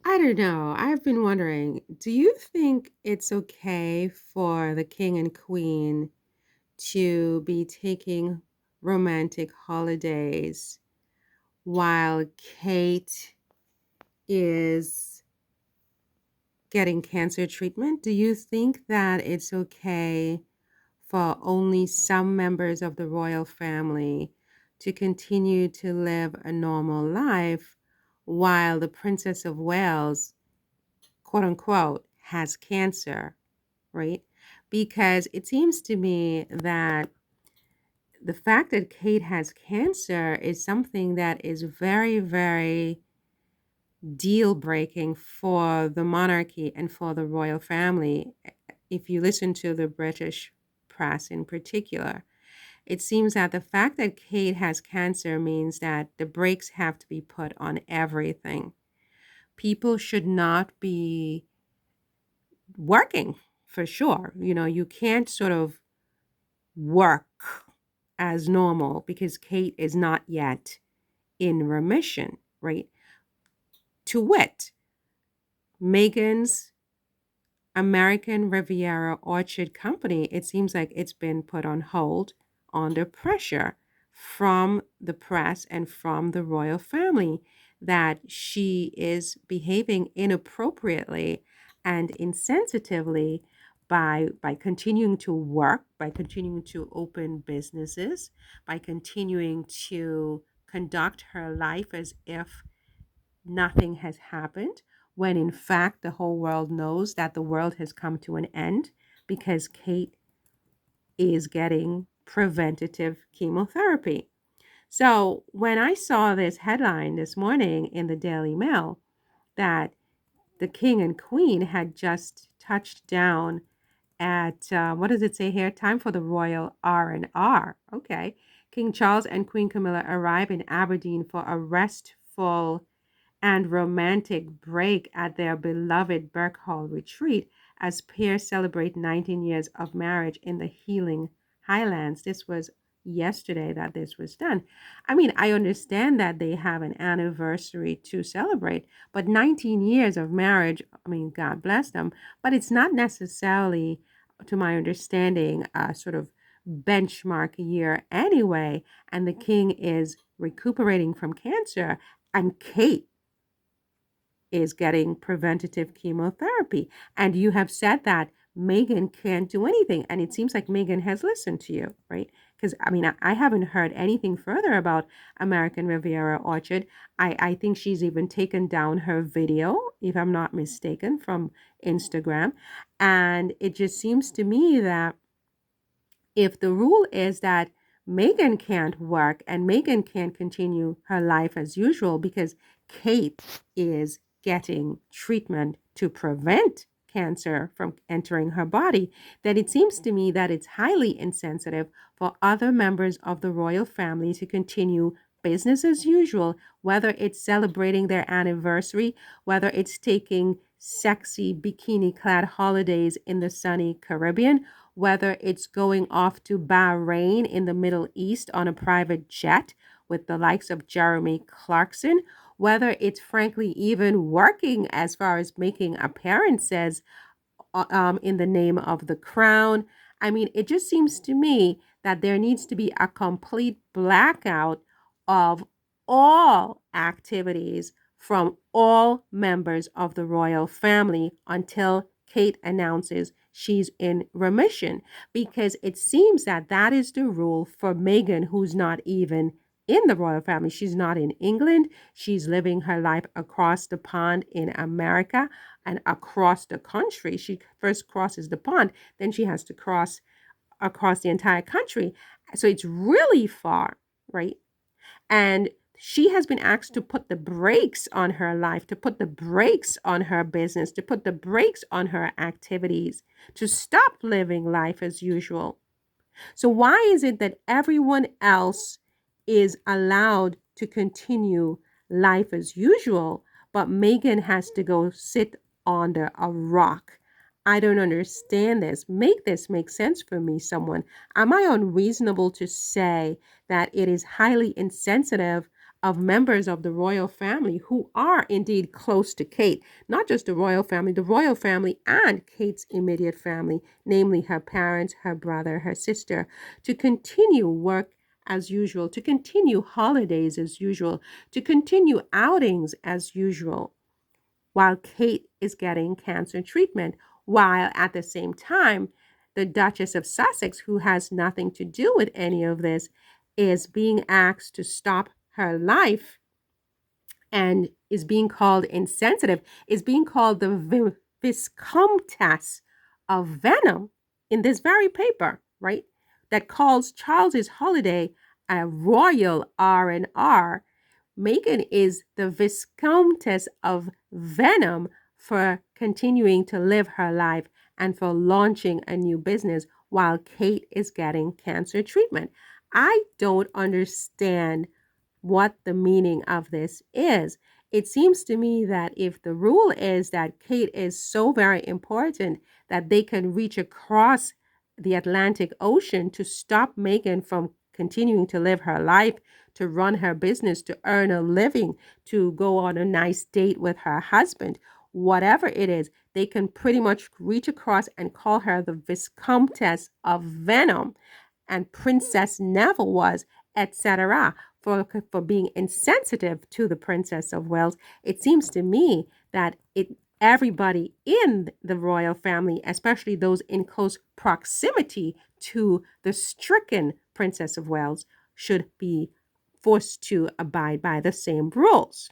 I don't know. I've been wondering, do you think it's okay for the king and queen to be taking romantic holidays while Kate is getting cancer treatment? Do you think that it's okay for only some members of the royal family to continue to live a normal life while the Princess of Wales, quote unquote, has cancer, right? Because it seems to me that the fact that Kate has cancer is something that is very, very deal breaking for the monarchy and for the royal family. If you listen to the British press in particular, it seems that the fact that Kate has cancer means that the brakes have to be put on everything. People should not be working for sure. You can't sort of work as normal because Kate is not yet in remission, right? To wit, Meghan's American Riviera Orchard Company, it seems like it's been put on hold under pressure from the press and from the royal family that she is behaving inappropriately and insensitively by continuing to work, by continuing to open businesses, by continuing to conduct her life as if nothing has happened, when in fact the whole world knows that the world has come to an end because Kate is getting preventative chemotherapy. So when I saw this headline this morning in the Daily Mail that the king and queen had just touched down at what does it say here? Time for the royal R&R. Okay. King Charles and Queen Camilla arrive in Aberdeen for a restful and romantic break at their beloved Birkhall retreat as pairs celebrate 19 years of marriage in the healing Highlands. This was yesterday that this was done. I mean, I understand that they have an anniversary to celebrate, but 19 years of marriage, I mean, God bless them, but it's not necessarily, to my understanding, a sort of benchmark year anyway. And the king is recuperating from cancer, and Kate is getting preventative chemotherapy. And you have said that Meghan can't do anything. And it seems like Meghan has listened to you, right? Because I mean, I haven't heard anything further about American Riviera Orchard. I think she's even taken down her video, if I'm not mistaken, from Instagram. And it just seems to me that if the rule is that Meghan can't work and Meghan can't continue her life as usual because Kate is getting treatment to prevent cancer from entering her body, then it seems to me that it's highly insensitive for other members of the royal family to continue business as usual, whether it's celebrating their anniversary, whether it's taking sexy bikini clad holidays in the sunny Caribbean, whether it's going off to Bahrain in the Middle East on a private jet with the likes of Jeremy Clarkson, whether it's frankly even working as far as making appearances in the name of the crown. I mean, it just seems to me that there needs to be a complete blackout of all activities from all members of the royal family until Kate announces she's in remission, because it seems that that is the rule for Meghan, who's not even in the royal family. She's not in England. She's living her life across the pond in America and across the country. She first crosses the pond, then she has to cross across the entire country. So it's really far, right? And she has been asked to put the brakes on her life, to put the brakes on her business, to put the brakes on her activities, to stop living life as usual. So, why is it that everyone else is allowed to continue life as usual, but Meghan has to go sit under a rock? I don't understand this. Make this make sense for me, someone. Am I unreasonable to say that it is highly insensitive of members of the royal family who are indeed close to Kate, not just the royal family and Kate's immediate family, namely her parents, her brother, her sister, to continue work as usual, to continue holidays as usual, to continue outings as usual, while Kate is getting cancer treatment, while at the same time, the Duchess of Sussex, who has nothing to do with any of this, is being asked to stop her life and is being called insensitive, is being called the Viscountess of Venom in this very paper, right? That calls Charles's holiday a royal R&R. Meghan is the Viscountess of Venom for continuing to live her life and for launching a new business while Kate is getting cancer treatment. I don't understand what the meaning of this is. It seems to me that if the rule is that Kate is so very important that they can reach across the Atlantic Ocean to stop Meghan from continuing to live her life, to run her business, to earn a living, to go on a nice date with her husband, whatever it is, they can pretty much reach across and call her the Viscountess of Venom, and Princess Neville was, etc., for being insensitive to the Princess of Wales. It seems to me that everybody in the royal family, especially those in close proximity to the stricken Princess of Wales, should be forced to abide by the same rules.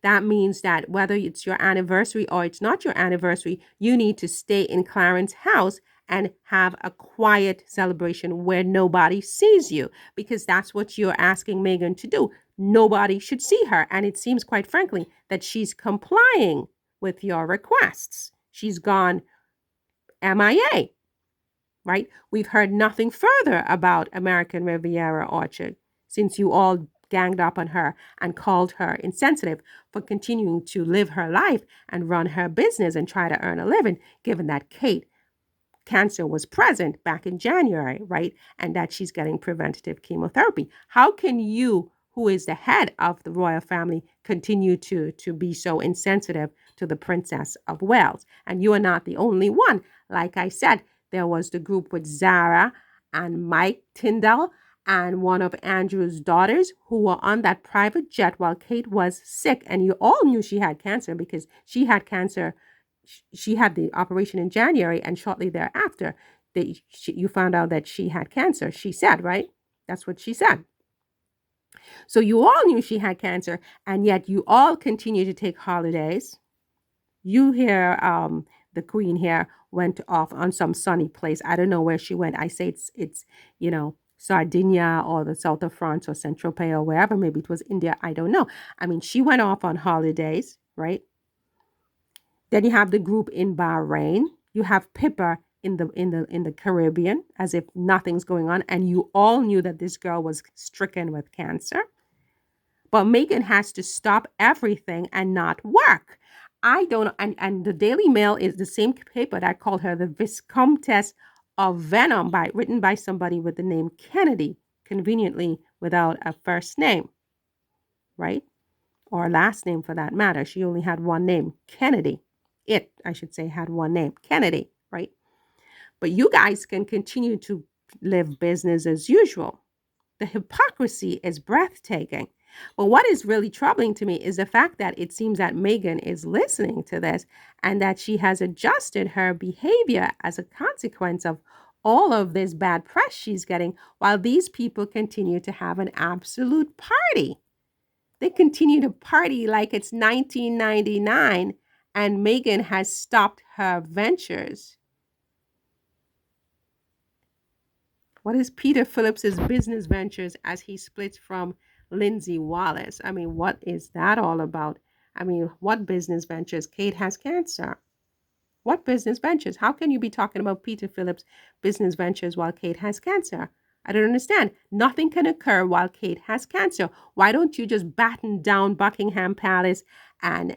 That means that whether it's your anniversary or it's not your anniversary, you need to stay in Clarence's house and have a quiet celebration where nobody sees you, because that's what you're asking Meghan to do. Nobody should see her. And it seems, quite frankly, that she's complying with your requests. She's gone MIA, right? We've heard nothing further about American Riviera Orchard since you all ganged up on her and called her insensitive for continuing to live her life and run her business and try to earn a living, given that Kate cancer was present back in January, right? And that she's getting preventative chemotherapy. How can you, who is the head of the royal family, continue to be so insensitive to the Princess of Wales? And you are not the only one. Like I said, there was the group with Zara and Mike Tyndall and one of Andrew's daughters who were on that private jet while Kate was sick. And you all knew she had cancer because she had cancer. She had the operation in January, and shortly thereafter, you found out that she had cancer. She said, right? That's what she said. So you all knew she had cancer, and yet you all continue to take holidays. You hear the Queen here went off on some sunny place. I don't know where she went. I say it's Sardinia or the south of France or Saint-Tropez or wherever. Maybe it was India. I don't know. I mean, she went off on holidays, right? Then you have the group in Bahrain. You have Pippa in the Caribbean, as if nothing's going on, and you all knew that this girl was stricken with cancer. But Meghan has to stop everything and not work. I don't, and the Daily Mail is the same paper that called her the Viscountess of Venom, written by somebody with the name Kennedy, conveniently without a first name, right? Or last name for that matter. She only had one name, Kennedy. I should say, had one name, Kennedy, right? But you guys can continue to live business as usual. The hypocrisy is breathtaking. But what is really troubling to me is the fact that it seems that Meghan is listening to this and that she has adjusted her behavior as a consequence of all of this bad press she's getting, while these people continue to have an absolute party. They continue to party like it's 1999 and Meghan has stopped her ventures. What is Peter Phillips's business ventures as he splits from Lindsay Wallace? I mean, what is that all about? I mean, what business ventures? Kate has cancer. What business ventures? How can you be talking about Peter Phillips' business ventures while Kate has cancer? I don't understand. Nothing can occur while Kate has cancer. Why don't you just batten down Buckingham Palace and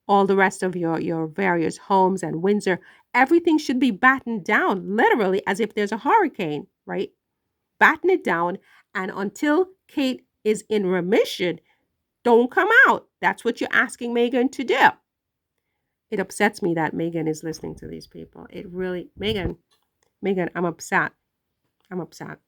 all the rest of your various homes and Windsor? Everything should be battened down, literally, as if there's a hurricane, right? Batten it down, and until Kate is in remission, don't come out. That's what you're asking Megan to do. It upsets me that Megan is listening to these people. It really, Megan, I'm upset. I'm upset.